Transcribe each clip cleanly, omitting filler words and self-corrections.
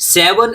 7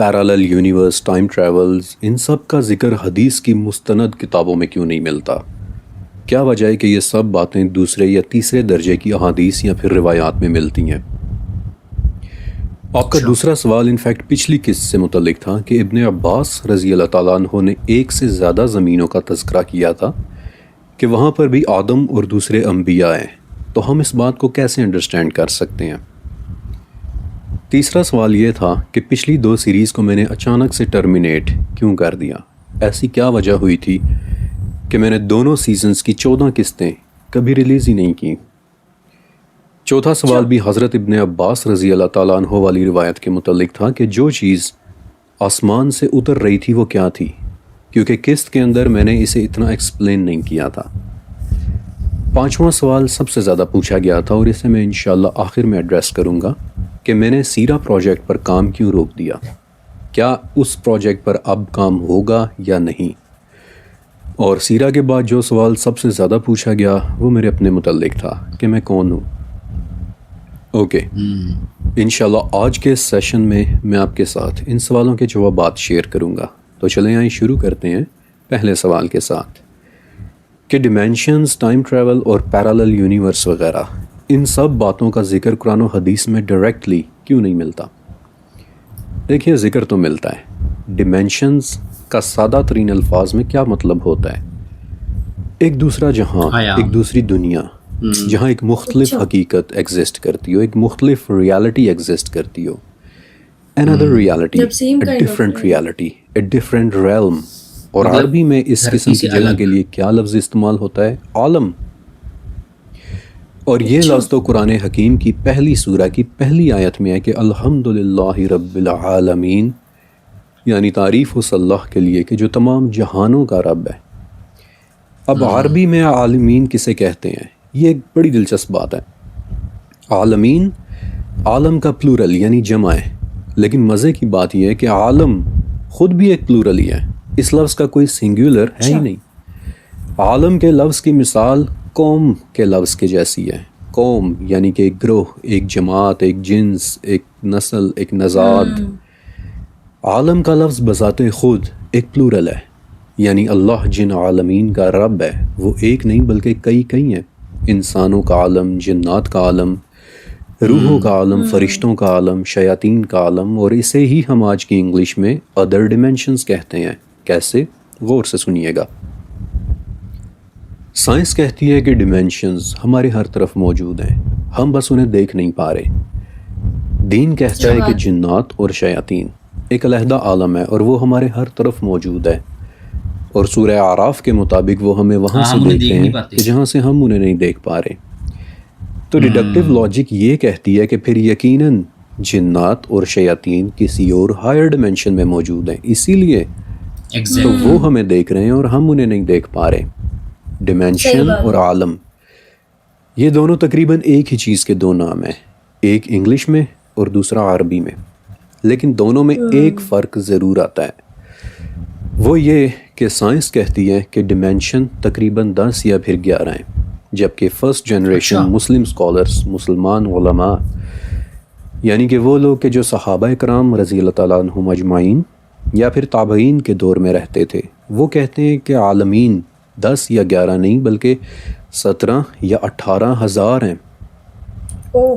parallel universe, time travels, ان سب کا ذکر حدیث کی مستند کتابوں میں کیوں نہیں ملتا؟ کیا وجہ ہے کہ یہ سب باتیں دوسرے یا تیسرے درجے کی احادیث یا پھر روایات میں ملتی ہیں؟ آپ کا دوسرا سوال انفیکٹ پچھلی قسط سے متعلق تھا کہ ابن عباس رضی اللہ تعالیٰ عنہ نے ایک سے زیادہ زمینوں کا تذکرہ کیا تھا کہ وہاں پر بھی آدم اور دوسرے انبیاء ہیں، تو ہم اس بات کو کیسے انڈرسٹینڈ کر سکتے ہیں؟ تیسرا سوال یہ تھا کہ پچھلی 2 سیریز کو میں نے اچانک سے ٹرمینیٹ کیوں کر دیا؟ ایسی کیا وجہ ہوئی تھی کہ میں نے دونوں سیزنز کی 14 قسطیں کبھی ریلیز ہی نہیں کی؟ چوتھا سوال بھی حضرت ابن عباس رضی اللہ تعالیٰ عنہ والی روایت کے متعلق تھا کہ جو چیز آسمان سے اتر رہی تھی وہ کیا تھی، کیونکہ قسط کے اندر میں نے اسے اتنا ایکسپلین نہیں کیا تھا۔ پانچواں سوال سب سے زیادہ پوچھا گیا تھا اور اسے میں انشاءاللہ آخر میں ایڈریس کروں گا کہ میں نے سیرہ پروجیکٹ پر کام کیوں روک دیا، کیا اس پروجیکٹ پر اب کام ہوگا یا نہیں؟ اور سیرہ کے بعد جو سوال سب سے زیادہ پوچھا گیا وہ میرے اپنے متعلق تھا کہ میں کون ہوں۔ اوکے، انشاءاللہ آج کے سیشن میں میں آپ کے ساتھ ان سوالوں کے جوابات شیئر کروں گا۔ تو چلیں آئیں شروع کرتے ہیں پہلے سوال کے ساتھ کہ ڈیمینشنز، ٹائم ٹریول اور پیرالل یونیورس وغیرہ ان سب باتوں کا ذکر قرآن و حدیث میں ڈائریکٹلی کیوں نہیں ملتا؟ دیکھیے، ذکر تو ملتا ہے۔ ڈیمینشنز کا سادہ ترین الفاظ میں کیا مطلب ہوتا ہے؟ ایک دوسرا جہاں، ایک دوسری دنیا، جہاں ایک مختلف حقیقت ایگزسٹ کرتی ہو، ایک مختلف ریالٹی ایگزسٹ کرتی ہو، another reality, a different reality, a different realm۔ اور عربی میں اس قسم کی جگہ کے لیے کیا لفظ استعمال ہوتا ہے؟ عالم۔ اور یہ لفظ تو قرآن حکیم کی پہلی سورہ کی پہلی آیت میں ہے کہ الحمدللہ رب العالمین، یعنی تعریف اس اللہ کے لیے کہ جو تمام جہانوں کا رب ہے۔ اب عربی میں عالمین کسے کہتے ہیں؟ یہ ایک بڑی دلچسپ بات ہے۔ عالمین عالم کا پلورل یعنی جمع ہے، لیکن مزے کی بات یہ ہے کہ عالم خود بھی ایک پلورل ہی ہے، اس لفظ کا کوئی سنگولر ہے ہی نہیں۔ عالم کے لفظ کی مثال قوم کے لفظ کے جیسی ہے۔ قوم یعنی کہ ایک گروہ، ایک جماعت، ایک جنس، ایک نسل، ایک نژاد۔ عالم کا لفظ بذات خود ایک پلورل ہے، یعنی اللہ جن عالمین کا رب ہے وہ ایک نہیں بلکہ کئی ہیں۔ انسانوں کا عالم، جنات کا عالم، روحوں کا عالم، فرشتوں کا عالم، شیاطین کا عالم، اور اسے ہی ہم آج کی انگلش میں ادر ڈیمینشنز کہتے ہیں۔ کیسے؟ غور سے سنیے گا۔ سائنس کہتی ہے کہ ڈیمینشنز ہمارے ہر طرف موجود ہیں، ہم بس انہیں دیکھ نہیں پا رہے۔ دین کہتا ہے کہ جنات اور شیاطین ایک علیحدہ عالم ہے اور وہ ہمارے ہر طرف موجود ہے، اور سورہ اعراف کے مطابق وہ ہمیں وہاں سے دیکھتے ہیں کہ جہاں سے ہم انہیں نہیں دیکھ پا رہے۔ تو ڈیڈکٹیو لاجک یہ کہتی ہے کہ پھر یقیناً جنات اور شیاطین کسی اور ہائر ڈیمینشن میں موجود ہیں، اسی لیے تو وہ ہمیں دیکھ رہے ہیں اور ہم انہیں نہیں دیکھ پا رہے۔ ڈیمینشن اور عالم یہ دونوں تقریباً ایک ہی چیز کے دو نام ہیں، ایک انگلش میں اور دوسرا عربی میں، لیکن دونوں میں ایک فرق ضرور آتا ہے، وہ یہ کہ سائنس کہتی ہے کہ ڈیمینشن تقریباً 10 یا پھر 11 ہیں، جبکہ فرسٹ جنریشن مسلم اسکالرس، مسلمان علماء، یعنی کہ وہ لوگ کہ جو صحابہ کرام رضی اللہ تعالیٰ عنہم اجمعین یا پھر تابعین کے دور میں رہتے تھے، وہ کہتے ہیں کہ عالمین 10 یا 11 نہیں بلکہ 17 یا 18 ہزار ہیں۔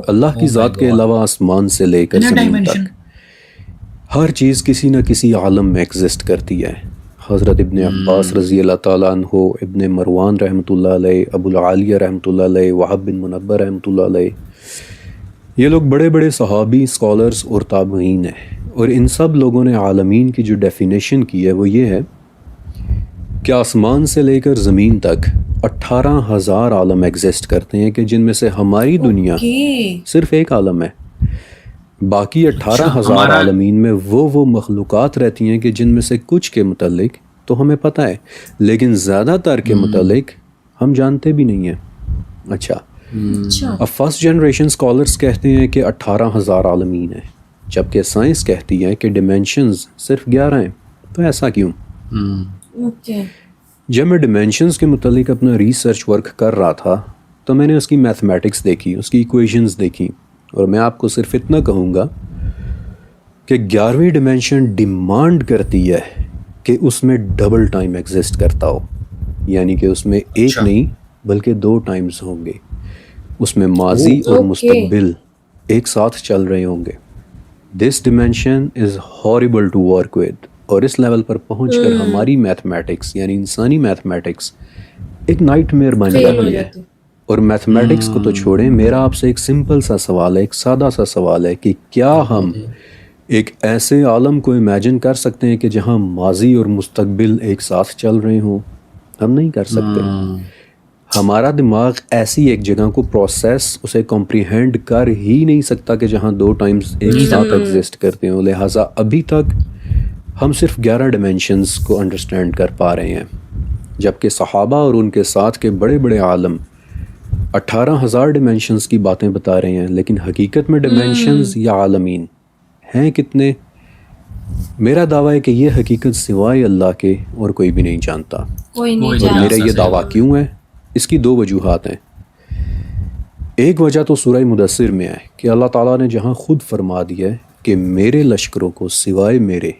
اللہ کی ذات کے علاوہ آسمان سے لے کر زمین تک ہر چیز کسی نہ کسی عالم میں ایگزسٹ کرتی ہے۔ حضرت ابن عباس رضی اللہ تعالیٰ عنہ، ابن مروان رحمۃ اللہ علیہ، ابو العالیہ رحمۃ اللہ علیہ، وہب بن منبہ رحمۃ اللہ علیہ، یہ لوگ بڑے بڑے صحابی، اسکالرز اور تابعین ہیں، اور ان سب لوگوں نے عالمین کی جو ڈیفینیشن کی ہے وہ یہ ہے کہ آسمان سے لے کر زمین تک 18,000 عالم ایگزسٹ کرتے ہیں، کہ جن میں سے ہماری دنیا صرف ایک عالم ہے۔ باقی 18,000 عالمین میں وہ مخلوقات رہتی ہیں کہ جن میں سے کچھ کے متعلق تو ہمیں پتہ ہے، لیکن زیادہ تر کے متعلق ہم جانتے بھی نہیں ہیں۔ اچھا، اب فرسٹ جنریشن اسکالرس کہتے ہیں کہ 18,000 عالمین ہیں، جبکہ سائنس کہتی ہے کہ ڈیمینشنز صرف 11 ہیں۔ تو ایسا کیوں؟ جب میں ڈیمینشنز کے متعلق اپنا ریسرچ ورک کر رہا تھا تو میں نے اس کی میتھمیٹکس دیکھی، اس کی ایکویشنز دیکھی، اور میں آپ کو صرف اتنا کہوں گا کہ 11ویں ڈیمینشن ڈیمانڈ کرتی ہے کہ اس میں ڈبل ٹائم ایگزسٹ کرتا ہو، یعنی کہ اس میں ایک نہیں بلکہ 2 ٹائمز ہوں گے، اس میں ماضی اور مستقبل ایک ساتھ چل رہے ہوں گے. This dimension is horrible to work with, اور اس لیول پر پہنچ کر ہماری میتھمیٹکس یعنی انسانی میتھمیٹکس ایک نائٹ میئر بن جاتی ہے. اور میتھمیٹکس کو تو چھوڑیں، میرا آپ سے ایک سمپل سا سوال ہے، ایک سادہ سا سوال ہے کہ کیا ہم ایک ایسے عالم کو امیجن کر سکتے ہیں کہ جہاں ماضی اور مستقبل ایک ساتھ چل رہے ہوں؟ ہم نہیں کر سکتے. ہمارا دماغ ایسی ایک جگہ کو پروسیس، اسے کمپریہینڈ کر ہی نہیں سکتا کہ جہاں 2 ٹائمز ایک ساتھ ایگزسٹ کرتے ہوں. لہٰذا ابھی تک ہم صرف 11 ڈیمینشنز کو انڈرسٹینڈ کر پا رہے ہیں، جبکہ صحابہ اور ان کے ساتھ کے بڑے بڑے عالم 18,000 ڈیمینشنز کی باتیں بتا رہے ہیں. لیکن حقیقت میں ڈیمینشنز یا عالمین ہیں کتنے؟ میرا دعویٰ ہے کہ یہ حقیقت سوائے اللہ کے اور کوئی بھی نہیں جانتا. کوئی نہیں اور جانتا. میرا یہ دعویٰ کیوں ہے؟ اس کی 2 وجوہات ہیں. ایک وجہ تو سورہ مدثر میں ہے کہ اللہ تعالیٰ نے جہاں خود فرما دیا ہے کہ میرے لشکروں کو سوائے میرے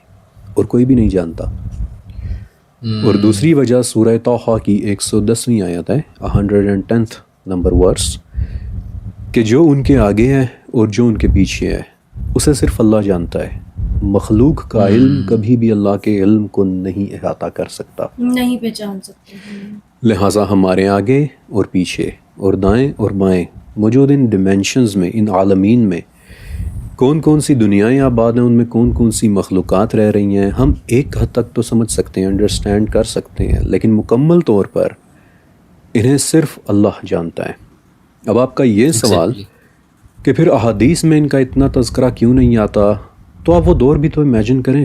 اور کوئی بھی نہیں جانتا. اور دوسری وجہ سورہ طٰہٰ کی 110ویں آیت ہے، 110th نمبر ورس، کہ جو ان کے آگے ہے اور جو ان کے پیچھے ہے اسے صرف اللہ جانتا ہے. مخلوق کا علم کبھی بھی اللہ کے علم کو نہیں احاطہ کر سکتا، نہیں پہچان سکتے. لہٰذا ہمارے آگے اور پیچھے اور دائیں اور بائیں موجود ان ڈیمینشنز میں، ان عالمین میں کون کون سی دنیائیں آباد ہیں، ان میں کون کون سی مخلوقات رہ رہی ہیں، ہم ایک حد تک تو سمجھ سکتے ہیں، انڈرسٹینڈ کر سکتے ہیں، لیکن مکمل طور پر انہیں صرف اللہ جانتا ہے. اب آپ کا یہ سوال کہ پھر احادیث میں ان کا اتنا تذکرہ کیوں نہیں آتا، تو آپ وہ دور بھی تو امیجن کریں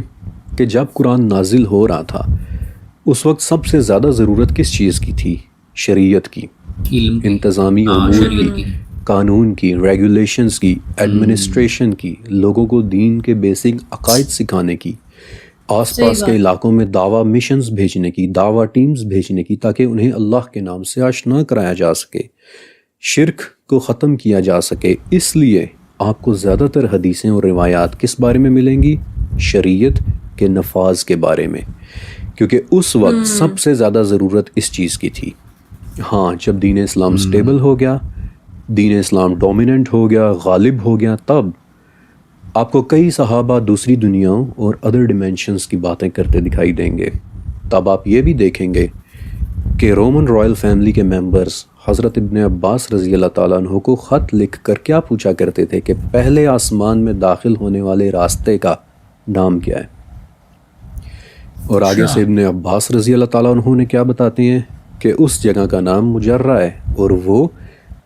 کہ جب قرآن نازل ہو رہا تھا اس وقت سب سے زیادہ ضرورت کس چیز کی تھی؟ شریعت کی، انتظامی امور کی، قانون کی، ریگولیشنز کی، ایڈمنسٹریشن کی، لوگوں کو دین کے بیسک عقائد سکھانے کی، آس پاس کے علاقوں میں دعویٰ مشنز بھیجنے کی، دعویٰ ٹیمز بھیجنے کی، تاکہ انہیں اللہ کے نام سے آشنا کرایا جا سکے، شرک کو ختم کیا جا سکے. اس لیے آپ کو زیادہ تر حدیثیں اور روایات کس بارے میں ملیں گی؟ شریعت کے نفاذ کے بارے میں، کیونکہ اس وقت سب سے زیادہ ضرورت اس چیز کی تھی. ہاں، جب دین اسلام سٹیبل ہو گیا، دین اسلام ڈومیننٹ ہو گیا، غالب ہو گیا، تب آپ کو کئی صحابہ دوسری دنیاؤں اور ادر ڈیمینشنز کی باتیں کرتے دکھائی دیں گے. تب آپ یہ بھی دیکھیں گے کہ رومن رائل فیملی کے ممبرز حضرت ابن عباس رضی اللہ تعالیٰ عنہ کو خط لکھ کر کیا پوچھا کرتے تھے کہ پہلے آسمان میں داخل ہونے والے راستے کا نام کیا ہے. اور آگے سے ابن عباس رضی اللہ تعالیٰ عنہ نے کیا بتاتے ہیں کہ اس جگہ کا نام مجرہ ہے اور وہ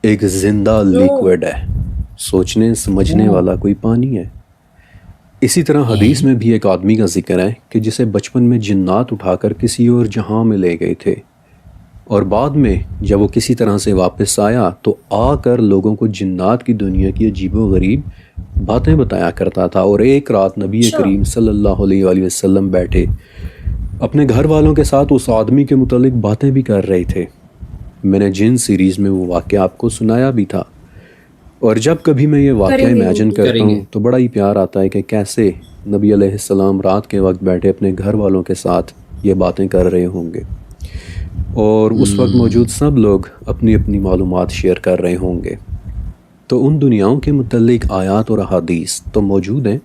ایک زندہ لیکوڈ ہے، سوچنے سمجھنے والا کوئی پانی ہے. اسی طرح حدیث میں بھی ایک آدمی کا ذکر ہے کہ جسے بچپن میں جنات اٹھا کر کسی اور جہاں میں لے گئے تھے، اور بعد میں جب وہ کسی طرح سے واپس آیا تو آ کر لوگوں کو جنات کی دنیا کی عجیب و غریب باتیں بتایا کرتا تھا. اور ایک رات نبی کریم صلی اللہ علیہ وآلہ وسلم بیٹھے اپنے گھر والوں کے ساتھ اس آدمی کے متعلق باتیں بھی کر رہے تھے. میں نے جن سیریز میں وہ واقعہ آپ کو سنایا بھی تھا، اور جب کبھی میں یہ واقعہ امیجن کرتا ہوں تو بڑا ہی پیار آتا ہے کہ کیسے نبی علیہ السلام رات کے وقت بیٹھے اپنے گھر والوں کے ساتھ یہ باتیں کر رہے ہوں گے، اور اس وقت موجود سب لوگ اپنی اپنی معلومات شیئر کر رہے ہوں گے. تو ان دنیاؤں کے متعلق آیات اور احادیث تو موجود ہیں،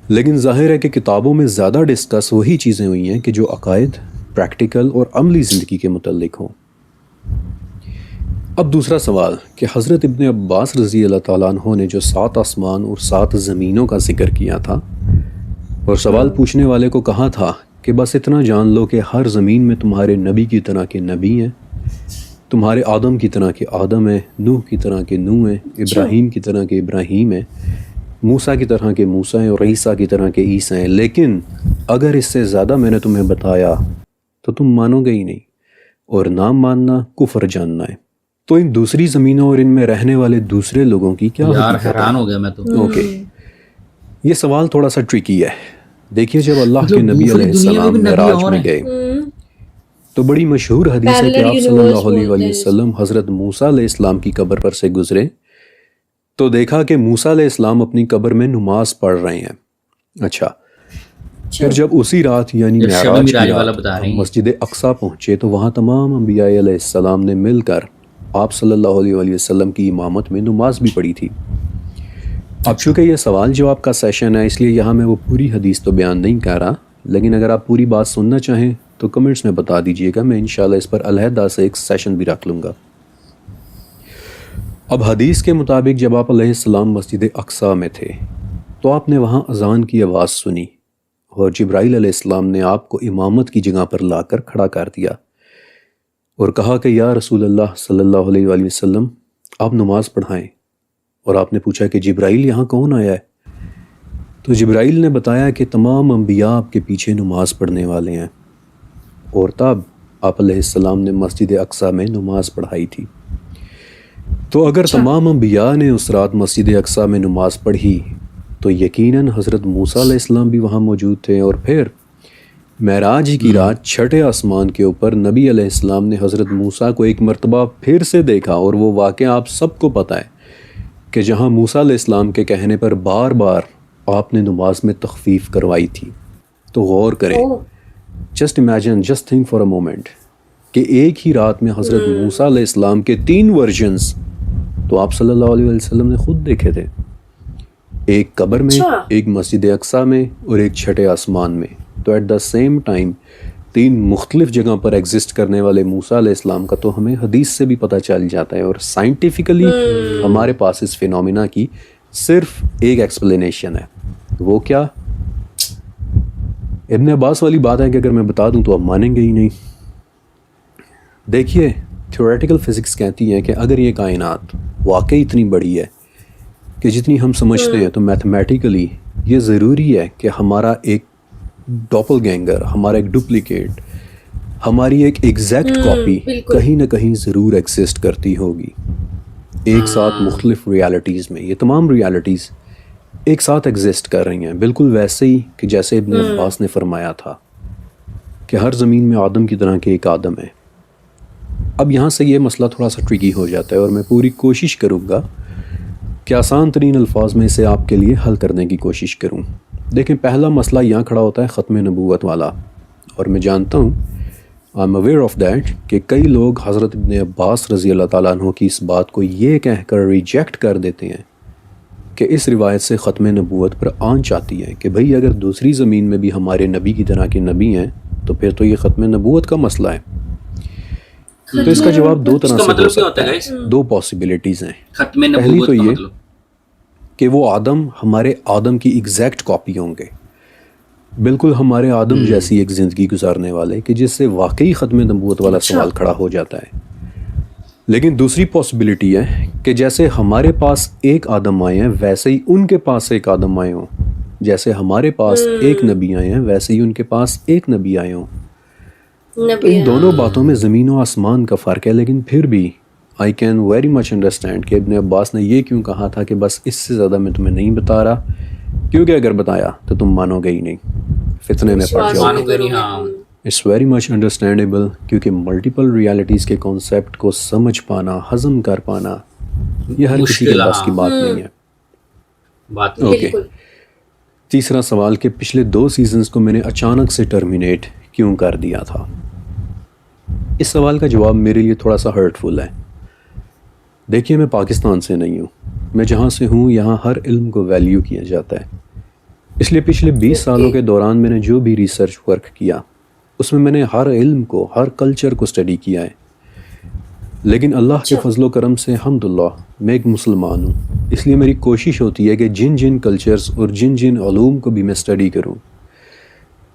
لیکن ظاہر ہے کہ کتابوں میں زیادہ ڈسکس وہی چیزیں ہوئی ہیں کہ جو عقائد، پریکٹیکل اور عملی زندگی کے متعلق ہوں. اب دوسرا سوال کہ حضرت ابن عباس رضی اللہ تعالیٰ عنہ نے جو 7 آسمان اور 7 زمینوں کا ذکر کیا تھا، اور سوال پوچھنے والے کو کہا تھا کہ بس اتنا جان لو کہ ہر زمین میں تمہارے نبی کی طرح کے نبی ہیں، تمہارے آدم کی طرح کے آدم ہیں، نوح کی طرح کے نوح ہیں، ابراہیم کی طرح کے ابراہیم ہیں، موسیٰ کی طرح کے موسیٰ ہیں، اور عیسیٰ کی طرح کے عیسیٰ ہیں. لیکن اگر اس سے زیادہ میں نے تمہیں بتایا تو تم مانو گے ہی نہیں، اور نہ ماننا کفر جاننا ہے. تو ان دوسری زمینوں اور ان میں رہنے والے دوسرے لوگوں کی کیا یار حیران ہو گیا میں تو. اوکے، یہ سوال تھوڑا سا ٹرکی ہے. دیکھیے جب اللہ کے نبی علیہ السلام معراج میں گئے تو بڑی مشہور حدیث ہے کہ آپ صلی اللہ علیہ وآلہ وسلم حضرت موسیٰ علیہ السلام کی قبر پر سے گزرے تو دیکھا کہ موسیٰ علیہ السلام اپنی قبر میں نماز پڑھ رہے ہیں، اچھا، پھر جب اسی رات یعنی جب شب معراج کی معراج والا رات بتا رہے ہیں۔ مسجد اقصیٰ پہنچے تو وہاں تمام انبیاء علیہ السلام نے مل کر آپ صلی اللہ علیہ وآلہ وسلم کی امامت میں نماز بھی پڑھی تھی۔ اب چونکہ یہ سوال جواب کا سیشن ہے اس لیے یہاں میں وہ پوری حدیث تو بیان نہیں کر رہا، لیکن اگر آپ پوری بات سننا چاہیں تو کمنٹس میں بتا دیجئے گا، میں انشاءاللہ اس پر علیحدہ سے ایک سیشن بھی رکھ لوں گا۔ اب حدیث کے مطابق جب آپ علیہ السلام مسجد اقصیٰ میں تھے تو آپ نے وہاں اذان کی آواز سنی اور جبرائیل علیہ السلام نے آپ کو امامت کی جگہ پر لا کر کھڑا کر دیا اور کہا کہ یا رسول اللہ صلی اللہ علیہ وآلہ وسلم آپ نماز پڑھائیں، اور آپ نے پوچھا کہ جبرائیل یہاں کون آیا ہے؟ تو جبرائیل نے بتایا کہ تمام انبیاء آپ کے پیچھے نماز پڑھنے والے ہیں، اور تب آپ علیہ السلام نے مسجد اقصیٰ میں نماز پڑھائی تھی۔ تو اگر تمام انبیاء نے اس رات مسجد اقصیٰ میں نماز پڑھی تو یقیناً حضرت موسیٰ علیہ السلام بھی وہاں موجود تھے، اور پھر معراج کی رات چھٹے آسمان کے اوپر نبی علیہ السلام نے حضرت موسیٰ کو ایک مرتبہ پھر سے دیکھا، اور وہ واقعہ آپ سب کو پتہ ہے کہ جہاں موسیٰ علیہ السلام کے کہنے پر بار بار آپ نے نماز میں تخفیف کروائی تھی۔ تو غور کریں، just imagine, just think for a moment کہ ایک ہی رات میں حضرت موسیٰ علیہ السلام کے 3 ورژنز تو آپ صلی اللہ علیہ وسلم نے خود دیکھے تھے، ایک قبر میں، ایک مسجد اقصیٰ میں، اور ایک چھٹے آسمان میں۔ تو ایٹ دا سیم ٹائم 3 مختلف جگہ پر ایگزسٹ کرنے والے موسیٰ علیہ السلام کا تو ہمیں حدیث سے بھی پتہ چل جاتا ہے، اور سائنٹیفکلی ہمارے پاس اس فینومینا کی صرف ایک ایکسپلینیشن ہے۔ وہ کیا؟ ابن عباس والی بات ہے کہ اگر میں بتا دوں تو آپ مانیں گے ہی نہیں۔ دیکھیے، تھیوریٹیکل فزکس کہتی ہے کہ اگر یہ کائنات واقعی اتنی بڑی ہے کہ جتنی ہم سمجھتے ہیں، تو میتھمیٹیکلی یہ ضروری ہے کہ ہمارا ایک ڈوپل گینگر، ہمارا ایک ڈپلیکیٹ، ہماری ایک ایگزیکٹ کاپی کہیں نہ کہیں ضرور ایگزسٹ کرتی ہوگی ایک ساتھ مختلف ریالٹیز میں۔ یہ تمام ریالٹیز ایک ساتھ ایگزسٹ کر رہی ہیں، بالکل ویسے ہی کہ جیسے ابن عباس نے فرمایا تھا کہ ہر زمین میں آدم کی طرح کے ایک آدم ہے۔ اب یہاں سے یہ مسئلہ تھوڑا سا ٹریکی ہو جاتا ہے، اور میں پوری کوشش کروں گا کہ آسان ترین الفاظ میں اسے آپ کے لیے حل کرنے کی کوشش کروں۔ دیکھیں، پہلا مسئلہ یہاں کھڑا ہوتا ہے ختم نبوت والا، اور میں جانتا ہوں، I am aware of that, کہ کئی لوگ حضرت ابن عباس رضی اللہ تعالیٰ عنہ کی اس بات کو یہ کہہ کر ریجیکٹ کر دیتے ہیں کہ اس روایت سے ختم نبوت پر آنچ آتی ہے کہ بھئی اگر دوسری زمین میں بھی ہمارے نبی کی طرح کے نبی ہیں تو پھر تو یہ ختم نبوت کا مسئلہ ہے۔ تو اس کا جواب 2 طرح سے ہو سکتا ہے، 2 پاسبلٹیز ہیں۔ ختم پہلی نبوت تو کا یہ مطلب کہ وہ آدم ہمارے آدم کی ایگزیکٹ کاپی ہوں گے، بالکل ہمارے آدم جیسی ایک زندگی گزارنے والے، کہ جس سے واقعی ختم نبوت والا سوال کھڑا ہو جاتا ہے۔ لیکن دوسری پاسبلٹی ہے کہ جیسے ہمارے پاس ایک آدم آئے ہیں ویسے ہی ان کے پاس ایک آدم آئے ہوں، جیسے ہمارے پاس ایک نبی آئے ہیں ویسے ہی ان کے پاس ایک نبی آئے ہوں۔ تو ان دونوں باتوں میں زمین و آسمان کا فرق ہے، لیکن پھر بھی I can very much understand کہ ابن عباس نے یہ کیوں کہا تھا کہ بس اس سے زیادہ میں تمہیں نہیں بتا رہا، کیونکہ اگر بتایا تو تم مانو گے ہی نہیں، فتنے میں پڑ جاؤ گے۔ اٹس ویری مچ انڈرسٹینڈیبل، کیونکہ ملٹیپل ریالٹیز کے کانسیپٹ کو سمجھ پانا، ہضم کر پانا، یہ ہر کسی کے بس کی بات نہیں ہے۔ اوکے، تیسرا سوال کہ پچھلے 2 سیزنز کو میں نے اچانک سے ٹرمینیٹ کیوں کر دیا تھا؟ اس سوال کا جواب میرے لیے تھوڑا سا ہرٹفل ہے۔ دیکھیے، میں پاکستان سے نہیں ہوں، میں جہاں سے ہوں یہاں ہر علم کو ویلیو کیا جاتا ہے، اس لیے پچھلے 20 سالوں کے دوران میں نے جو بھی ریسرچ ورک کیا اس میں نے ہر علم کو، ہر کلچر کو اسٹڈی کیا ہے۔ لیکن اللہ کے فضل و کرم سے الحمدللہ میں ایک مسلمان ہوں، اس لیے میری کوشش ہوتی ہے کہ جن جن کلچرز اور جن جن علوم کو بھی میں اسٹڈی کروں،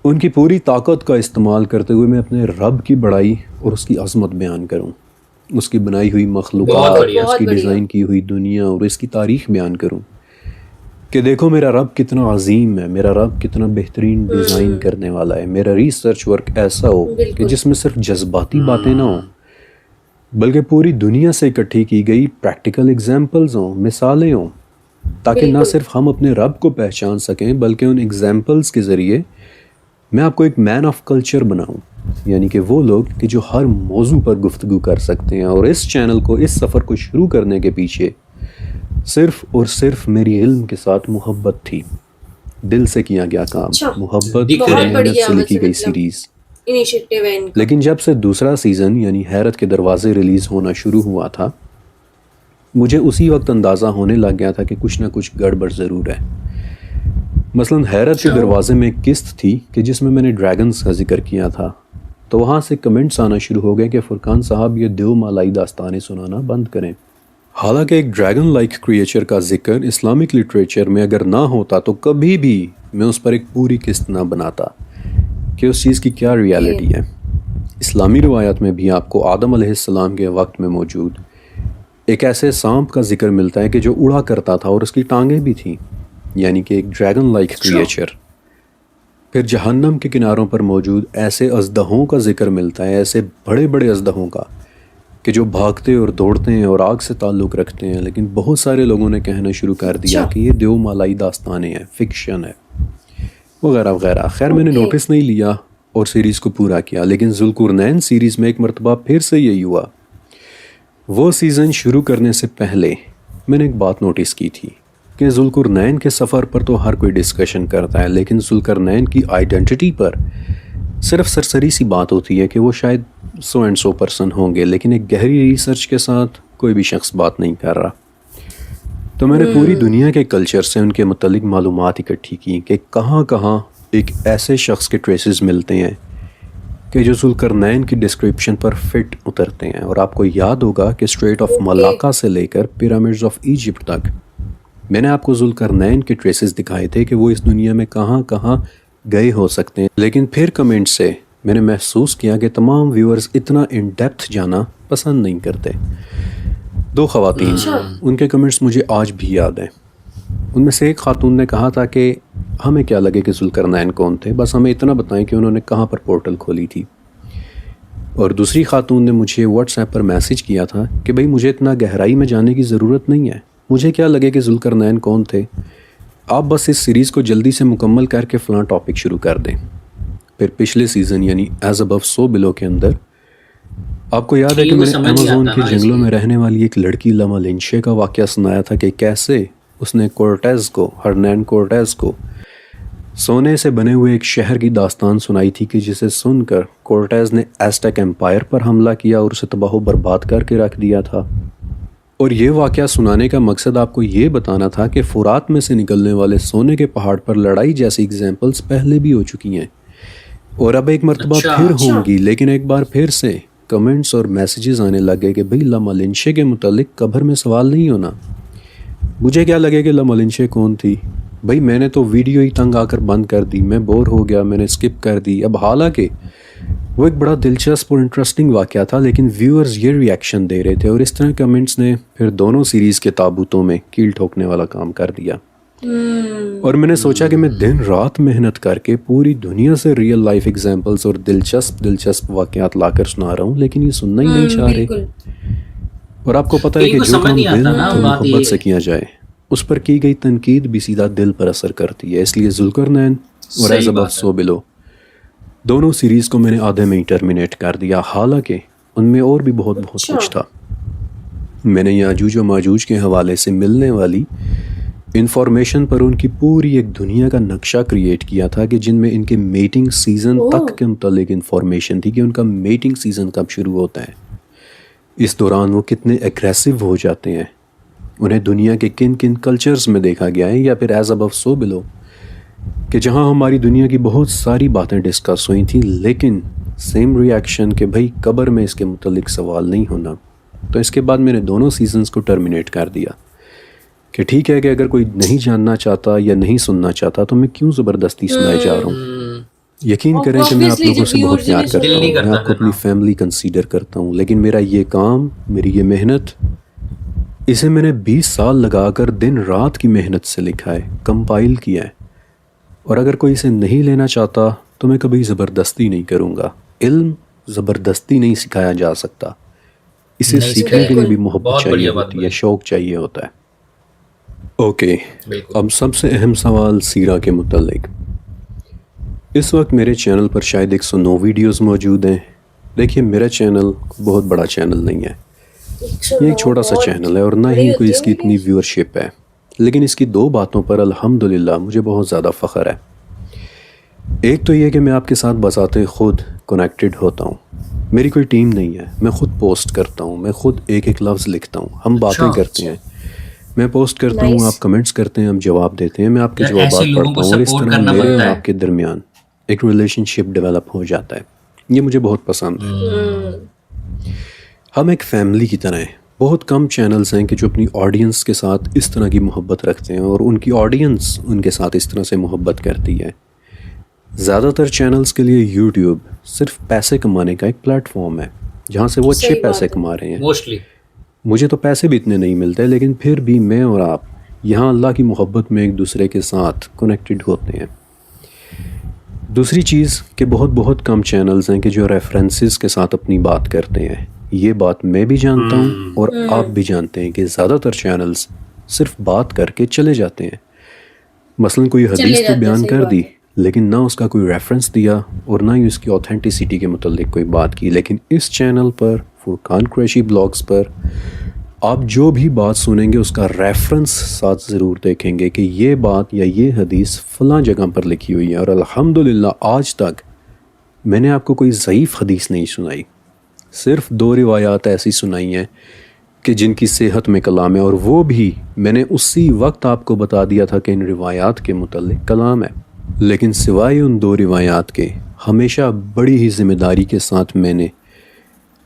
ان کی پوری طاقت کا استعمال کرتے ہوئے میں اپنے رب کی بڑائی اور اس کی عظمت بیان کروں، اس کی بنائی ہوئی مخلوقات، اس کی ڈیزائن کی ہوئی دنیا اور اس کی تاریخ بیان کروں کہ دیکھو میرا رب کتنا عظیم ہے، میرا رب کتنا بہترین ڈیزائن کرنے والا ہے۔ میرا ریسرچ ورک ایسا ہو کہ جس میں صرف جذباتی باتیں نہ ہوں، بلکہ پوری دنیا سے اکٹھی کی گئی پریکٹیکل ایگزامپلز ہوں، مثالیں ہوں، تاکہ نہ صرف ہم اپنے رب کو پہچان سکیں بلکہ ان ایگزامپلز کے ذریعے میں آپ کو ایک مین آف کلچر بناؤں، یعنی کہ وہ لوگ کہ جو ہر موضوع پر گفتگو کر سکتے ہیں۔ اور اس چینل کو، اس سفر کو شروع کرنے کے پیچھے صرف اور صرف میری علم کے ساتھ محبت تھی، دل سے کیا گیا کام, اچھا. محبت دکھ اور رہے ہیں. محنت بڑھیا سے ویسے لکھی گئی مطلب. سیریز. انیشیٹو ہے ان کا. لیکن جب سے دوسرا سیزن یعنی حیرت کے دروازے ریلیز ہونا شروع ہوا تھا, مجھے اسی وقت اندازہ ہونے لگ گیا تھا کہ کچھ نہ کچھ گڑبڑ ضرور ہے. مثلاً حیرت کے دروازے میں ایک قسط تھی کہ جس میں نے ڈریگنز کا ذکر کیا تھا, تو وہاں سے کمنٹس آنا شروع ہو گئے کہ فرقان صاحب یہ دیو مالائی داستانیں سنانا بند کریں. حالانکہ ایک ڈریگن لائک کریچر کا ذکر اسلامک لٹریچر میں اگر نہ ہوتا تو کبھی بھی میں اس پر ایک پوری قسط نہ بناتا کہ اس چیز کی کیا ریالٹی ہے. اسلامی روایات میں بھی آپ کو آدم علیہ السلام کے وقت میں موجود ایک ایسے سانپ کا ذکر ملتا ہے کہ جو اڑا کرتا تھا اور اس کی ٹانگیں بھی تھیں, یعنی کہ ایک ڈریگن لائک کریچر. پھر جہنم کے کناروں پر موجود ایسے اژدہوں کا ذکر ملتا ہے, ایسے بڑے بڑے اژدہوں کا کہ جو بھاگتے اور دوڑتے ہیں اور آگ سے تعلق رکھتے ہیں. لیکن بہت سارے لوگوں نے کہنا شروع کر دیا کہ یہ دیو مالائی داستانیں ہیں, فکشن ہے, وغیرہ وغیرہ. خیر میں نے نوٹس نہیں لیا اور سیریز کو پورا کیا. لیکن ذوالقرنین سیریز میں ایک مرتبہ پھر سے یہی ہوا. وہ سیزن شروع کرنے سے پہلے میں نے ایک بات نوٹس کی تھی کہ ذوالقرنین کے سفر پر تو ہر کوئی ڈسکشن کرتا ہے, لیکن ذوالقرنین کی آئیڈینٹی پر صرف سرسری سی بات ہوتی ہے کہ وہ شاید 100 پرسن ہوں گے, لیکن ایک گہری ریسرچ کے ساتھ کوئی بھی شخص بات نہیں کر رہا. تو میں نے پوری دنیا کے کلچر سے ان کے متعلق معلومات اکٹھی کی کہ کہاں کہاں ایک ایسے شخص کے ٹریسز ملتے ہیں کہ جو ذوالقرنین کی ڈسکرپشن پر فٹ اترتے ہیں. اور آپ کو یاد ہوگا کہ اسٹریٹ آف ملاکا سے لے کر پیرامڈز آف ایجپٹ تک میں نے آپ کو ذوالقرنین کے ٹریسز دکھائے تھے کہ وہ اس دنیا میں کہاں کہاں گئے ہو سکتے ہیں. لیکن پھر کمنٹ سے میں نے محسوس کیا کہ تمام ویورز اتنا ان ڈیپتھ جانا پسند نہیں کرتے. 2 خواتین, ان کے کمنٹس مجھے آج بھی یاد ہیں. ان میں سے ایک خاتون نے کہا تھا کہ ہمیں کیا لگے کہ ذوالقرنین کون تھے, بس ہمیں اتنا بتائیں کہ انہوں نے کہاں پر پورٹل کھولی تھی. اور دوسری خاتون نے مجھے واٹس ایپ پر میسیج کیا تھا کہ بھئی مجھے اتنا گہرائی میں جانے کی ضرورت نہیں ہے, مجھے کیا لگے کہ ذوالقرنین کون تھے, آپ بس اس سیریز کو جلدی سے مکمل کر کے فلاں ٹاپک شروع کر دیں. پھر پچھلے سیزن یعنی ایز ابو سو بلو کے اندر آپ کو یاد ہے کہ میں نے ایمیزون کے جنگلوں میں رہنے والی ایک لڑکی لاما لنشے کا واقعہ سنایا تھا کہ کیسے اس نے کورٹیز کو, ہرنین کورٹیز کو سونے سے بنے ہوئے ایک شہر کی داستان سنائی تھی کہ جسے سن کر کورٹیز نے ایزٹیک ایمپائر پر حملہ کیا اور اسے تباہ و برباد کر کے رکھ دیا تھا. اور یہ واقعہ سنانے کا مقصد آپ کو یہ بتانا تھا کہ فرات میں سے نکلنے والے سونے کے پہاڑ پر لڑائی جیسی اگزامپلز پہلے بھی ہو چکی ہیں اور اب ایک مرتبہ پھر ہوں گی. لیکن ایک بار پھر سے کمنٹس اور میسیجز آنے لگے کہ بھئی لاما لنشے کے متعلق قبر میں سوال نہیں ہونا. مجھے کیا لگے کہ لاما لنشے کون تھی, بھئی میں نے تو ویڈیو ہی تنگ آ کر بند کر دی, میں بور ہو گیا, میں نے اسکپ کر دی. اب حالانکہ وہ ایک بڑا دلچسپ اور انٹرسٹنگ واقعہ تھا, لیکن ویورز یہ ریاکشن دے رہے تھے اور اس طرح کمنٹس نے پھر دونوں سیریز کے تابوتوں میں کیل ٹھوکنے والا کام کر دیا. اور میں نے سوچا کہ میں دن رات محنت کر کے پوری دنیا سے ریئل لائف ایگزامپلز اور دلچسپ واقعات لا کر سنا رہا ہوں, لیکن یہ سننا ہی نہیں چاہ رہے. اور آپ کو پتہ ہے کہ جو کام دل اور محبت سے کیا جائے اس پر کی گئی تنقید بھی سیدھا دل پر اثر کرتی ہے. اس لیے ذوالقرنین اور ایز ابو سو بلو دونوں سیریز کو میں نے آدھے میں ہی ٹرمینیٹ کر دیا, حالانکہ ان میں اور بھی بہت کچھ تھا. میں نے یاجوج و ماجوج کے حوالے سے ملنے والی انفارمیشن پر ان کی پوری ایک دنیا کا نقشہ کریٹ کیا تھا کہ جن میں ان کے میٹنگ سیزن تک کے متعلق انفارمیشن تھی کہ ان کا میٹنگ سیزن کب شروع ہوتا ہے, اس دوران وہ کتنے ایگریسو ہو جاتے ہیں, انہیں دنیا کے کن کن کلچرز میں دیکھا گیا ہے. یا پھر ایز ابو سو بلو کہ جہاں ہماری دنیا کی بہت ساری باتیں ڈسکس ہوئی تھیں, لیکن سیم ریاکشن کہ بھائی قبر میں اس کے متعلق سوال نہیں ہونا. تو اس کے بعد میں نے دونوں سیزنز کو ٹرمینیٹ کر دیا کہ ٹھیک ہے کہ اگر کوئی نہیں جاننا چاہتا یا نہیں سننا چاہتا تو میں کیوں زبردستی سنائے جا رہا ہوں. یقین کریں کہ میں آپ لوگوں سے بہت پیار کرتا ہوں, میں آپ کو اپنی فیملی کنسیڈر کرتا ہوں, لیکن میرا یہ کام, میری یہ محنت, اسے میں نے 20 سال لگا کر دن رات کی محنت سے لکھا ہے, کمپائل کیا ہے. اور اگر کوئی اسے نہیں لینا چاہتا تو میں کبھی زبردستی نہیں کروں گا. علم زبردستی نہیں سکھایا جا سکتا, اسے سیکھنے کے لیے بھی محبت چاہیے ہوتی ہے, شوق چاہیے ہوتا ہے. اوکے, اب سب سے اہم سوال سیرہ کے متعلق. اس وقت میرے چینل پر شاید 109 ویڈیوز موجود ہیں. دیکھیے میرا چینل بہت بڑا چینل نہیں ہے, یہ ایک چھوٹا سا چینل ہے اور نہ ہی کوئی اس کی اتنی ویورشپ ہے. لیکن اس کی 2 باتوں پر الحمدللہ مجھے بہت زیادہ فخر ہے. ایک تو یہ کہ میں آپ کے ساتھ بذات خود کنیکٹڈ ہوتا ہوں. میری کوئی ٹیم نہیں ہے, میں خود پوسٹ کرتا ہوں, میں خود ایک ایک لفظ لکھتا ہوں, ہم باتیں کرتے ہیں, میں پوسٹ کرتا ہوں, آپ کمنٹس کرتے ہیں, ہم جواب دیتے ہیں, میں آپ کے جوابات پڑھتا ہوں, اور اس طرح میرے اور آپ کے درمیان ایک ریلیشن شپ ڈیولپ ہو جاتا ہے. یہ مجھے بہت پسند ہے. ہم ایک فیملی کی طرح ہیں. بہت کم چینلز ہیں کہ جو اپنی آڈینس کے ساتھ اس طرح کی محبت رکھتے ہیں اور ان کی آڈینس ان کے ساتھ اس طرح سے محبت کرتی ہے. زیادہ تر چینلز کے لیے یوٹیوب صرف پیسے کمانے کا ایک پلیٹ فارم ہے جہاں سے وہ اچھے پیسے کما رہے ہیں. موسٹلی مجھے تو پیسے بھی اتنے نہیں ملتے, لیکن پھر بھی میں اور آپ یہاں اللہ کی محبت میں ایک دوسرے کے ساتھ کنیکٹڈ ہوتے ہیں. دوسری چیز کہ بہت کم چینلز ہیں کہ جو ریفرنسز کے ساتھ اپنی بات کرتے ہیں. یہ بات میں بھی جانتا ہوں اور آپ بھی جانتے ہیں کہ زیادہ تر چینلز صرف بات کر کے چلے جاتے ہیں. مثلا کوئی حدیث تو بیان کر دی, لیکن نہ اس کا کوئی ریفرنس دیا اور نہ ہی اس کی اوتھینٹسٹی کے متعلق کوئی بات کی. لیکن اس چینل پر, فرقان قریشی بلاگز پر, آپ جو بھی بات سنیں گے اس کا ریفرنس ساتھ ضرور دیکھیں گے کہ یہ بات یا یہ حدیث فلاں جگہ پر لکھی ہوئی ہے. اور الحمدللہ آج تک میں نے آپ کو کوئی ضعیف حدیث نہیں سنائی. صرف 2 روایات ایسی سنائی ہیں کہ جن کی صحت میں کلام ہے, اور وہ بھی میں نے اسی وقت آپ کو بتا دیا تھا کہ ان روایات کے متعلق کلام ہے. لیکن سوائے ان 2 روایات کے ہمیشہ بڑی ہی ذمہ داری کے ساتھ میں نے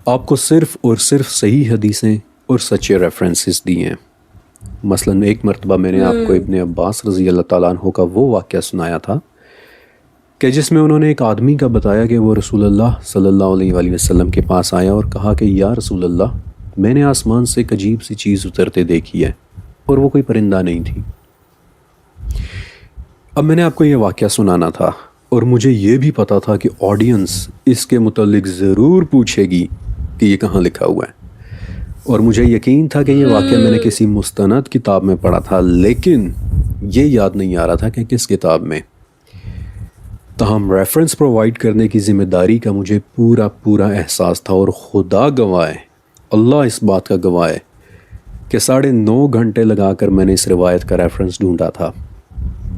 آپ کو صرف اور صرف صحیح حدیثیں اور سچے ریفرنسز دی ہیں. مثلا ایک مرتبہ میں نے آپ کو ابن عباس رضی اللہ تعالیٰ عنہ کا وہ واقعہ سنایا تھا کہ جس میں انہوں نے ایک آدمی کا بتایا کہ وہ رسول اللہ صلی اللہ علیہ وآلہ وسلم کے پاس آیا اور کہا کہ یا رسول اللہ, میں نے آسمان سے ایک عجیب سی چیز اترتے دیکھی ہے, اور وہ کوئی پرندہ نہیں تھی. اب میں نے آپ کو یہ واقعہ سنانا تھا, اور مجھے یہ بھی پتا تھا کہ آڈینس اس کے متعلق ضرور پوچھے گی کہ یہ کہاں لکھا ہوا ہے, اور مجھے یقین تھا کہ یہ واقعہ میں نے کسی مستند کتاب میں پڑھا تھا, لیکن یہ یاد نہیں آ رہا تھا کہ کس کتاب میں. تاہم ریفرنس پرووائڈ کرنے کی ذمہ داری کا مجھے پورا احساس تھا, اور خدا گواہ ہے, اللہ اس بات کا گواہ ہے کہ 9.5 گھنٹے لگا کر میں نے اس روایت کا ریفرنس ڈھونڈا تھا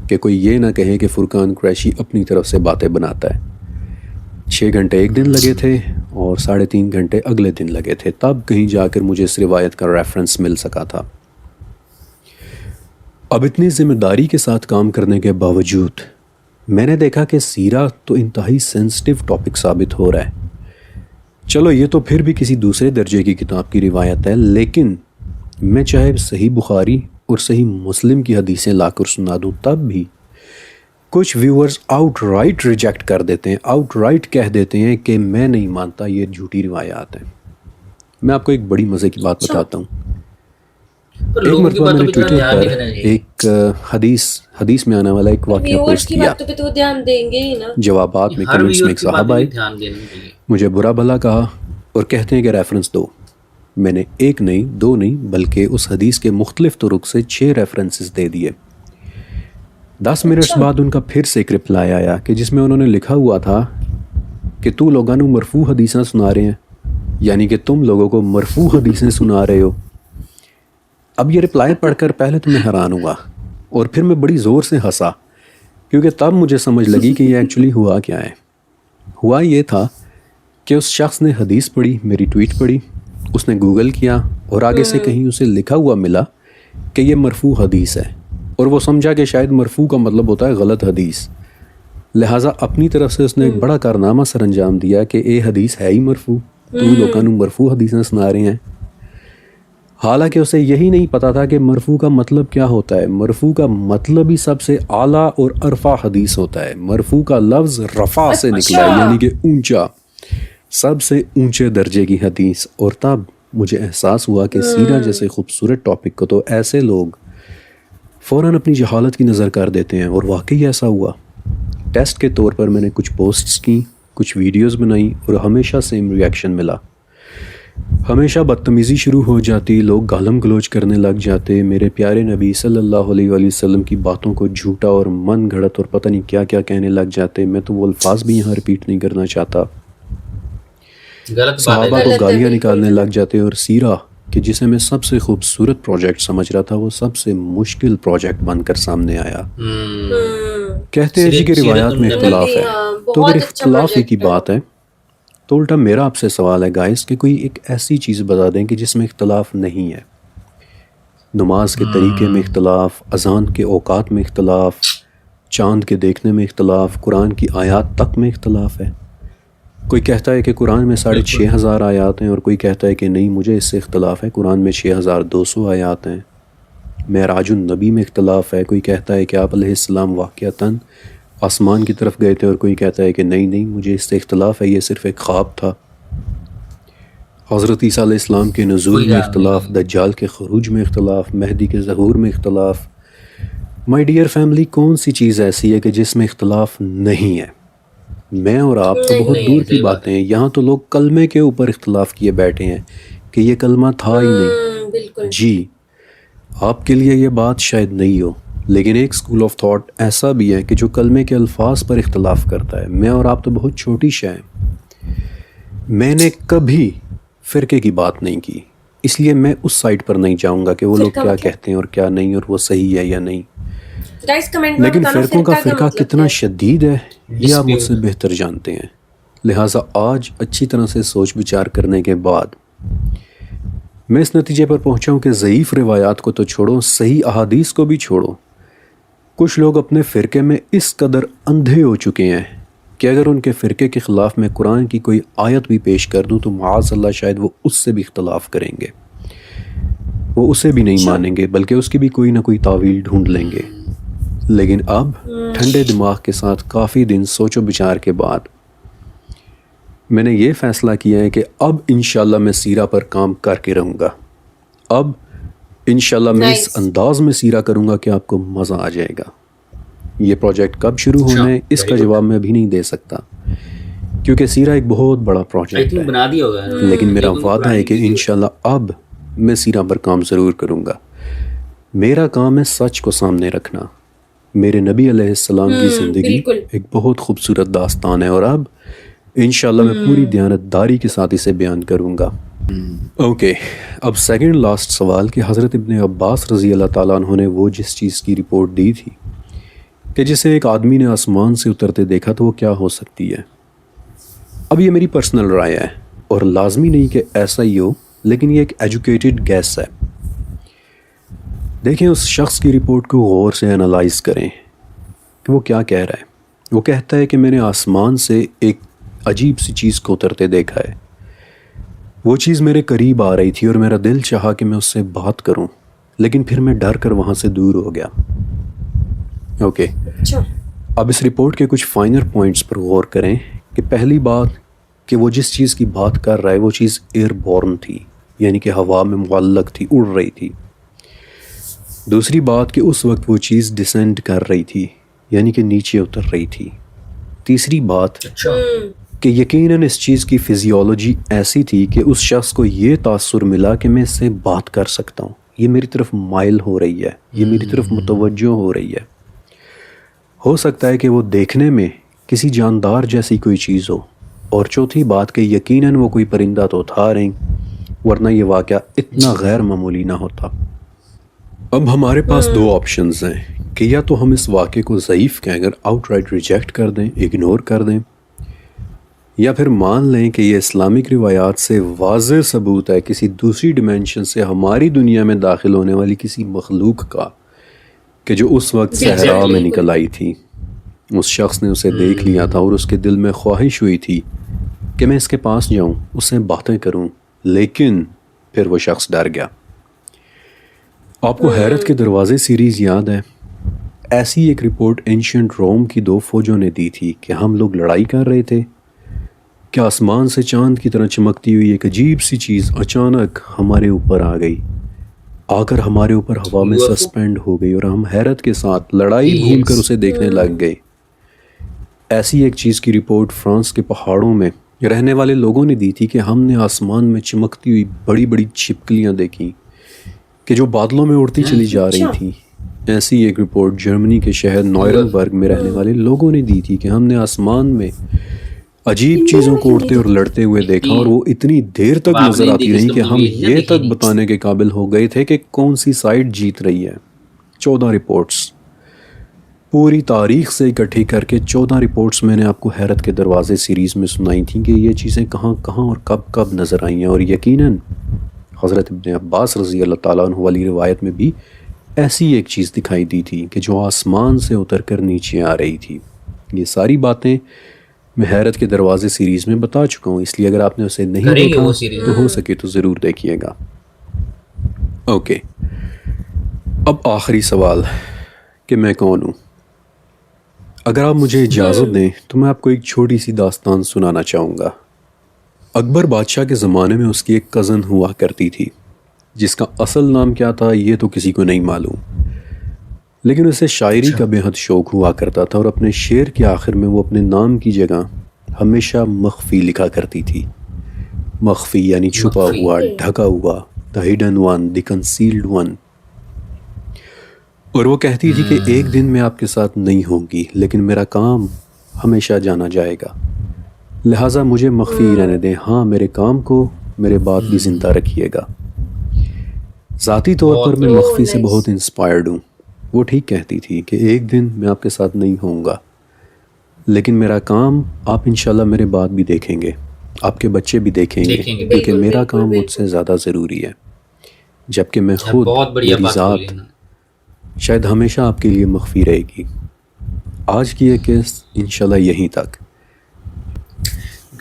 کہ کوئی یہ نہ کہے کہ فرقان قریشی اپنی طرف سے باتیں بناتا ہے. 6 گھنٹے ایک دن لگے تھے اور 3.5 گھنٹے اگلے دن لگے تھے, تب کہیں جا کر مجھے اس روایت کا ریفرنس مل سکا تھا. اب اتنی ذمہ داری کے ساتھ کام کرنے کے باوجود میں نے دیکھا کہ سیرہ تو انتہائی سینسٹیو ٹاپک ثابت ہو رہا ہے. چلو یہ تو پھر بھی کسی دوسرے درجے کی کتاب کی روایت ہے, لیکن میں چاہے صحیح بخاری اور صحیح مسلم کی حدیثیں لا کر سنا دوں, تب بھی کچھ ویورز آؤٹ رائٹ ریجیکٹ کر دیتے ہیں, آؤٹ رائٹ کہہ دیتے ہیں کہ میں نہیں مانتا, یہ جھوٹی روایات ہیں. میں آپ کو ایک بڑی مزے کی بات بتاتا ہوں. ایک مرتبہ میں نے ٹویٹر پر ایک حدیث میں آنے والا ایک واقعہ پوسٹ کیا. جوابات میں کمنٹس میں ایک صاحب آئے, مجھے برا بھلا کہا اور کہتے ہیں کہ ریفرنس دو. میں نے 1 نہیں 2 نہیں بلکہ اس حدیث کے مختلف طرق سے 6 ریفرنسز دے دیے. 10 منٹس بعد ان کا پھر سے ایک رپلائی آیا کہ جس میں انہوں نے لکھا ہوا تھا کہ تو لوگوں کو مرفوع حدیثیں سنا رہے ہیں, یعنی کہ تم لوگوں کو مرفوع حدیثیں سنا رہے ہو. اب یہ رپلائی پڑھ کر پہلے تو میں حیران ہوا, اور پھر میں بڑی زور سے ہنسا, کیونکہ تب مجھے سمجھ لگی کہ یہ ایکچولی ہوا کیا ہے. ہوا یہ تھا کہ اس شخص نے حدیث پڑھی, میری ٹویٹ پڑھی, اس نے گوگل کیا اور آگے سے کہیں اسے لکھا ہوا ملا کہ یہ مرفوع حدیث ہے, اور وہ سمجھا کہ شاید مرفوع کا مطلب ہوتا ہے غلط حدیث. لہٰذا اپنی طرف سے اس نے ایک بڑا کارنامہ سر انجام دیا کہ اے حدیث ہے ہی مرفوع, تو لوگوں کو مرفوع حدیثیں سنا رہے ہیں. حالانکہ اسے یہی نہیں پتا تھا کہ مرفوع کا مطلب کیا ہوتا ہے. مرفوع کا مطلب ہی سب سے اعلیٰ اور ارفع حدیث ہوتا ہے. مرفوع کا لفظ رفع سے نکلا ہے, یعنی کہ اونچا, سب سے اونچے درجے کی حدیث. اور تب مجھے احساس ہوا کہ سیرہ جیسے خوبصورت ٹاپک کو تو ایسے لوگ فوراً اپنی جہالت کی نظر کر دیتے ہیں, اور واقعی ایسا ہوا. ٹیسٹ کے طور پر میں نے کچھ پوسٹس کی, کچھ ویڈیوز بنائی, اور ہمیشہ سیم ریاکشن ملا. ہمیشہ بدتمیزی شروع ہو جاتی, لوگ گالم گلوچ کرنے لگ جاتے, میرے پیارے نبی صلی اللہ علیہ وآلہ وسلم کی باتوں کو جھوٹا اور من گھڑت اور پتہ نہیں کیا کیا کہنے لگ جاتے. میں تو وہ الفاظ بھی یہاں ریپیٹ نہیں کرنا چاہتا. صحابہ کو گالیاں نکالنے لگ جاتے اور سیرہ کہ جسے میں سب سے خوبصورت پروجیکٹ سمجھ رہا تھا وہ سب سے مشکل پروجیکٹ بن کر سامنے آیا. کہتے ہیں جی کہ روایات میں اختلاف ہے، تو اگر اختلاف ہی کی بات ہے تو الٹا میرا آپ سے سوال ہے گائز کہ کوئی ایک ایسی چیز بتا دیں کہ جس میں اختلاف نہیں ہے. نماز کے طریقے میں اختلاف، اذان کے اوقات میں اختلاف، چاند کے دیکھنے میں اختلاف، قرآن کی آیات تک میں اختلاف ہے. کوئی کہتا ہے کہ قرآن میں 6,500 آیات ہیں، اور کوئی کہتا ہے کہ نہیں مجھے اس سے اختلاف ہے، قرآن میں 6,200 آیات ہیں. معراج النبی میں اختلاف ہے، کوئی کہتا ہے کہ آپ علیہ السلام واقعتاً آسمان کی طرف گئے تھے، اور کوئی کہتا ہے کہ نہیں مجھے اس سے اختلاف ہے، یہ صرف ایک خواب تھا. حضرت عیسیٰ علیہ السلام کے نزول میں اختلاف، دجال کے خروج میں اختلاف، مہدی کے ظہور میں اختلاف. مائی ڈیئر فیملی، کون سی چیز ایسی ہے کہ جس میں اختلاف نہیں ہے؟ میں اور آپ تو بہت دور کی باتیں ہیں، یہاں تو لوگ کلمے کے اوپر اختلاف کیے بیٹھے ہیں کہ یہ کلمہ تھا ہی نہیں. جی آپ کے لیے یہ بات شاید نہیں ہو، لیکن ایک اسکول آف تھاٹ ایسا بھی ہے کہ جو کلمے کے الفاظ پر اختلاف کرتا ہے. میں اور آپ تو بہت چھوٹی شے ہیں. میں نے کبھی فرقے کی بات نہیں کی، اس لیے میں اس سائٹ پر نہیں جاؤں گا کہ وہ لوگ کیا کہتے ہیں اور کیا نہیں، اور وہ صحیح ہے یا نہیں. لیکن فرقوں کا فرقہ کتنا شدید ہے یہ آپ مجھ سے بہتر جانتے ہیں. لہٰذا آج اچھی طرح سے سوچ بچار کرنے کے بعد میں اس نتیجے پر پہنچا ہوں کہ ضعیف روایات کو تو چھوڑو، صحیح احادیث کو بھی چھوڑو. کچھ لوگ اپنے فرقے میں اس قدر اندھے ہو چکے ہیں کہ اگر ان کے فرقے کے خلاف میں قرآن کی کوئی آیت بھی پیش کر دوں تو معاذ اللہ شاید وہ اس سے بھی اختلاف کریں گے، وہ اسے بھی نہیں مانیں گے بلکہ اس کی بھی کوئی نہ کوئی تعویل ڈھونڈ لیں گے. لیکن اب ٹھنڈے دماغ کے ساتھ کافی دن سوچ و بچار کے بعد میں نے یہ فیصلہ کیا ہے کہ اب انشاءاللہ میں سیرہ پر کام کر کے رہوں گا. اب انشاءاللہ میں اس انداز میں سیرہ کروں گا کہ آپ کو مزہ آ جائے گا. یہ پروجیکٹ کب شروع ہونا ہے اس کا جواب میں ابھی نہیں دے سکتا، کیونکہ سیرہ ایک بہت بڑا پروجیکٹ ہے. لیکن میرا وعدہ ہے کہ انشاءاللہ اب میں سیرہ پر کام ضرور کروں گا. میرا کام ہے سچ کو سامنے رکھنا. میرے نبی علیہ السلام کی زندگی ایک بہت خوبصورت داستان ہے، اور اب انشاءاللہ میں پوری دیانتداری کے ساتھ اسے بیان کروں گا. اوکے، اب سیکنڈ لاسٹ سوال کہ حضرت ابن عباس رضی اللہ تعالیٰ عنہ نے وہ جس چیز کی رپورٹ دی تھی کہ جسے ایک آدمی نے آسمان سے اترتے دیکھا تو وہ کیا ہو سکتی ہے. اب یہ میری پرسنل رائے ہے اور لازمی نہیں کہ ایسا ہی ہو، لیکن یہ ایک ایجوکیٹڈ گیس ہے. دیکھیں اس شخص کی رپورٹ کو غور سے انالائز کریں کہ وہ کیا کہہ رہا ہے. وہ کہتا ہے کہ میں نے آسمان سے ایک عجیب سی چیز کو اترتے دیکھا ہے. وہ چیز میرے قریب آ رہی تھی اور میرا دل چاہا کہ میں اس سے بات کروں، لیکن پھر میں ڈر کر وہاں سے دور ہو گیا. اوکے، اب اس رپورٹ کے کچھ فائنر پوائنٹس پر غور کریں کہ پہلی بات کہ وہ جس چیز کی بات کر رہا ہے وہ چیز ایئر بورن تھی، یعنی کہ ہوا میں معلق تھی، اڑ رہی تھی. دوسری بات کہ اس وقت وہ چیز ڈسینڈ کر رہی تھی، یعنی کہ نیچے اتر رہی تھی. تیسری بات کہ یقیناً اس چیز کی فزیولوجی ایسی تھی کہ اس شخص کو یہ تاثر ملا کہ میں اس سے بات کر سکتا ہوں، یہ میری طرف مائل ہو رہی ہے، یہ میری طرف متوجہ ہو رہی ہے. ہو سکتا ہے کہ وہ دیکھنے میں کسی جاندار جیسی کوئی چیز ہو. اور چوتھی بات کہ یقیناً وہ کوئی پرندہ تو تھا نہیں، ورنہ یہ واقعہ اتنا غیر معمولی نہ ہوتا. اب ہمارے پاس دو آپشنز ہیں کہ یا تو ہم اس واقعے کو ضعیف کہہ کر آؤٹ رائٹ ریجیکٹ کر دیں، اگنور کر دیں، یا پھر مان لیں کہ یہ اسلامک روایات سے واضح ثبوت ہے کسی دوسری ڈیمینشن سے ہماری دنیا میں داخل ہونے والی کسی مخلوق کا کہ جو اس وقت صحرا میں نکل آئی تھی. اس شخص نے اسے دیکھ لیا تھا اور اس کے دل میں خواہش ہوئی تھی کہ میں اس کے پاس جاؤں، اس سے باتیں کروں، لیکن پھر وہ شخص ڈر گیا. آپ کو حیرت کے دروازے سیریز یاد ہے؟ ایسی ایک رپورٹ اینشنٹ روم کی 2 فوجوں نے دی تھی کہ ہم لوگ لڑائی کر رہے تھے کہ آسمان سے چاند کی طرح چمکتی ہوئی ایک عجیب سی چیز اچانک ہمارے اوپر آ گئی، آ کر ہمارے اوپر ہوا میں سسپینڈ ہو گئی، اور ہم حیرت کے ساتھ لڑائی بھول کر اسے دیکھنے لگ گئے. ایسی ایک چیز کی رپورٹ فرانس کے پہاڑوں میں رہنے والے لوگوں نے دی تھی کہ ہم نے آسمان میں چمکتی ہوئی بڑی بڑی چھپکلیاں دیکھی کہ جو بادلوں میں اڑتی چلی جا رہی تھی. ایسی ایک رپورٹ جرمنی کے شہر نوئرنبرگ میں رہنے والے لوگوں نے دی تھی کہ ہم نے آسمان میں عجیب چیزوں کو اڑتے اور لڑتے ہوئے دیکھا اور وہ اتنی دیر تک نظر آتی رہی کہ ہم یہ تک بتانے کے قابل ہو گئے تھے کہ کون سی سائٹ جیت رہی ہے. 14 رپورٹس پوری تاریخ سے اکٹھی کر کے 14 رپورٹس میں نے آپ کو حیرت کے دروازے سیریز میں سنائی تھیں کہ یہ چیزیں کہاں کہاں اور کب کب نظر آئی ہیں. اور یقیناً حضرت ابن عباس رضی اللہ تعالیٰ عنہ والی روایت میں بھی ایسی ایک چیز دکھائی دی تھی کہ جو آسمان سے اتر کر نیچے آ رہی تھی. یہ ساری باتیں میں حیرت کے دروازے سیریز میں بتا چکا ہوں, اس لیے اگر آپ نے اسے نہیں دیکھا تو ہو سکے تو ضرور دیکھیے گا. اوکے, اب آخری سوال کہ میں کون ہوں. اگر آپ مجھے اجازت دیں تو میں آپ کو ایک چھوٹی سی داستان سنانا چاہوں گا. اکبر بادشاہ کے زمانے میں اس کی ایک کزن ہوا کرتی تھی جس کا اصل نام کیا تھا یہ تو کسی کو نہیں معلوم, لیکن اسے شاعری کا بے حد شوق ہوا کرتا تھا اور اپنے شعر کے آخر میں وہ اپنے نام کی جگہ ہمیشہ مخفی لکھا کرتی تھی. مخفی یعنی چھپا ہوا, ڈھکا ہوا, the hidden one, the concealed one. اور وہ کہتی تھی کہ ایک دن میں آپ کے ساتھ نہیں ہوں گی لیکن میرا کام ہمیشہ جانا جائے گا, لہٰذا مجھے مخفی رہنے دیں. ہاں, میرے کام کو میرے بعد بھی زندہ رکھیے گا. ذاتی طور پر میں مخفی سے بہت انسپائرڈ ہوں. وہ ٹھیک کہتی تھی کہ ایک دن میں آپ کے ساتھ نہیں ہوں گا لیکن میرا کام آپ انشاءاللہ میرے بعد بھی دیکھیں گے, آپ کے بچے بھی دیکھیں گے, کیونکہ میرا کام مجھ سے زیادہ ضروری ہے, جبکہ میں خود میری ذات شاید ہمیشہ آپ کے لیے مخفی رہے گی. آج کی یہ کیس انشاءاللہ یہیں تک.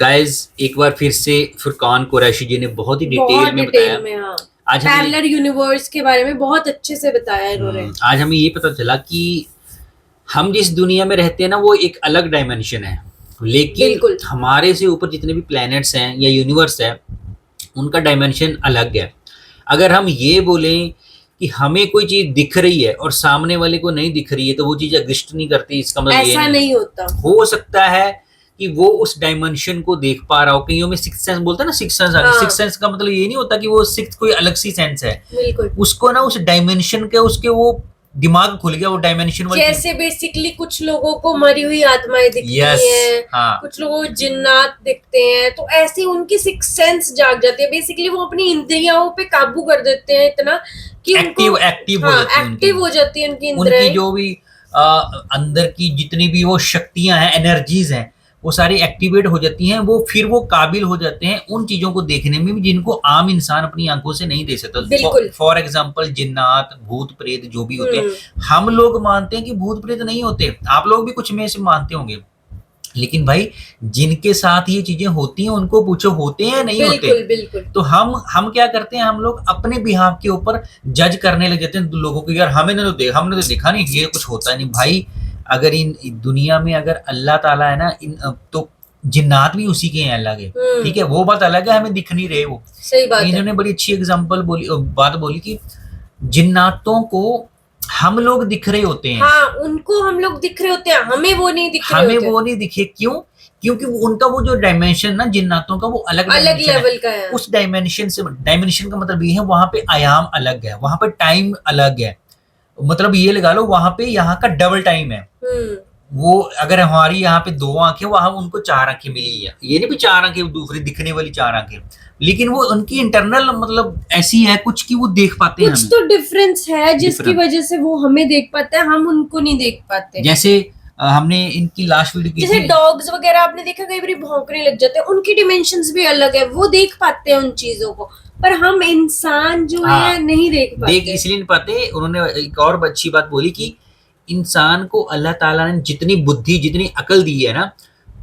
گائز ایک بار پھر سے فرقان قریشی جی نے بہت ہی ڈیٹیل میں بتایا. آج پیرلل یونیورس کے بارے میں بہت اچھے سے بتایا انہوں نے. آج ہمیں یہ پتہ چلا کہ ہم جس دنیا میں رہتے ہیں نا وہ ایک الگ ڈائمینشن ہے, لیکن ہمارے سے اوپر جتنے بھی پلینٹس ہیں یا یونیورس ہے ان کا ڈائمینشن الگ ہے. اگر ہم یہ بولیں کہ ہمیں کوئی چیز دکھ رہی ہے اور سامنے والے کو نہیں دکھ رہی ہے تو وہ چیز ایگزسٹ نہیں کرتی, اس کا مطلب ایسا نہیں ہوتا. ہو سکتا ہے کہ وہ اس ڈائمینشن کو دیکھ پا رہا ہو. کئیوں میں سکس سینس بولتا ہے نا, سکس سینس. سکس سینس کا مطلب یہ نہیں ہوتا کہ وہ سکس کوئی الگ سی سینس ہے, اس کو نا اس ڈائمینشن کے اس کے وہ دماغ کھل گیا وہ ڈائمینشن والی. جیسے بیسیکلی کچھ لوگوں کو مری ہوئی آتمائیں دکھتی ہیں, کچھ لوگوں کو جنات دکھتے ہیں, تو ایسے ان کی سکس سینس جاگ جاتی ہے. بیسیکلی وہ اپنی اندریاں پہ قابو کر دیتے ہیں اتنا کہ ایکٹیو ہو جاتی ہے ان کی اندریں. ان کی جو بھی اندر کی جتنی بھی وہ شکتیاں ہیں, انرجیز ہیں, وہ ساری ایکٹیویٹ ہو جاتی ہیں. وہ پھر وہ قابل ہو جاتے ہیں ان چیزوں کو دیکھنے میں بھی جن کو عام انسان اپنی آنکھوں سے نہیں دیکھ سکتا. فار ایگزامپل جنات, بھوت پریت جو بھی ہوتے ہیں, ہم لوگ مانتے ہیں کہ بھوت پریت نہیں ہوتے, آپ لوگ بھی کچھ میں سے مانتے ہوں گے, لیکن بھائی جن کے ساتھ یہ چیزیں ہوتی ہیں ان کو پوچھو ہوتے ہیں نہیں ہوتے. تو ہم کیا کرتے ہیں, ہم لوگ اپنے بہاف کے اوپر جج کرنے لگ جاتے ہیں لوگوں کو, یار ہم نے تو دیکھا نہیں, یہ کچھ ہوتا نہیں. بھائی اگر ان دنیا میں اگر اللہ تعالیٰ ہے نا تو جنات بھی اسی کے ہیں اللہ کے, ٹھیک ہے, وہ بات الگ ہے, ہمیں دکھ نہیں رہے. وہ انہوں نے بڑی اچھی ایگزامپل بات بولی کہ جناتوں کو ہم لوگ دکھ رہے ہوتے ہیں, ہاں ان کو ہم لوگ دکھ رہے ہوتے ہیں, ہمیں وہ نہیں دکھے. کیوں؟ کیونکہ ان کا وہ جو ڈائمینشن نا جناتوں کا وہ الگ لیول کا ہے. اس ڈائمینشن سے, ڈائمینشن کا مطلب یہ ہے وہاں پہ ایام الگ ہے, وہاں پہ ٹائم الگ ہے. مطلب یہ لگا لو وہاں پہ یہاں کا ڈبل ٹائم ہے. وہ اگر ہماری یہاں پہ 2 آنکھیں, وہاں ان کو 4 آنکھیں ملی ہے. یہ نہیں بھی 4 آنکھیں دوسری دکھنے والی 4 آنکھیں, لیکن وہ ان کی انٹرنل مطلب ایسی ہے کچھ کہ وہ دیکھ پاتے ہیں. کچھ تو ڈفرینس ہے جس کی وجہ سے وہ ہمیں دیکھ پاتے ہیں, ہم ان کو نہیں دیکھ پاتے. جیسے ہم نے ان کی لاسٹ ویڈیو کی, جیسے ڈاگز وغیرہ آپ نے دیکھا کئی بار بھونکنے لگ جاتے ہیں, ان کی ڈیمینشنز بھی الگ ہے, وہ دیکھ پاتے ہیں ان چیزوں کو, پر ہم انسان جو ہے نہیں دیکھ پاتے. دیکھ اس لیے نہیں پاتے. انہوں نے ایک اور اچھی بات بولی کہ انسان کو اللہ تعالیٰ نے جتنی بدھی جتنی عقل دی ہے نا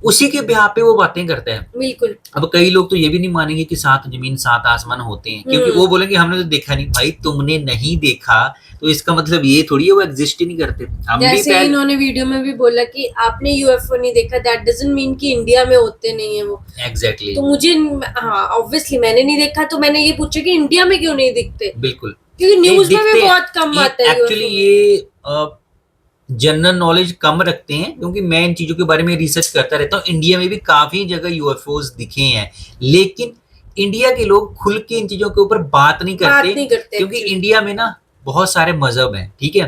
اسی کے بہا پہ وہ باتیں کرتا ہے. بالکل. اب کئی لوگ تو یہ بھی نہیں مانیں گے کہ 7 زمین 7 آسمان ہوتے ہیں, کیونکہ وہ بولیں گے ہم نے تو دیکھا نہیں. بھائی تم نے نہیں دیکھا تو اس کا مطلب یہ تھوڑی ہے وہ ایگزسٹ ہی نہیں کرتے. جیسے انہوں نے ویڈیو میں بھی بولا کہ آپ نے UFO نہیں دیکھا, دیٹ ڈزنٹ مین کہ انڈیا میں ہوتے نہیں ہیں وہ. ایگزیکٹلی. تو مجھے ہاں obviously میں نے نہیں دیکھا تو میں نے یہ پوچھا کہ انڈیا میں کیوں نہیں دکھتے. بالکل, کیونکہ نیوز میں بھی بہت کم آتا ہے. ایکچولی یہ جنرل نالج کم رکھتے ہیں, کیونکہ میں ان چیزوں کے بارے میں ریسرچ کرتا رہتا ہوں. انڈیا میں بھی کافی جگہ UFOs دکھے ہیں, لیکن انڈیا کے لوگ کھل کے ان چیزوں کے اوپر بات نہیں کرتے, کیونکہ انڈیا میں نا بہت سارے مذہب ہیں, ٹھیک ہے.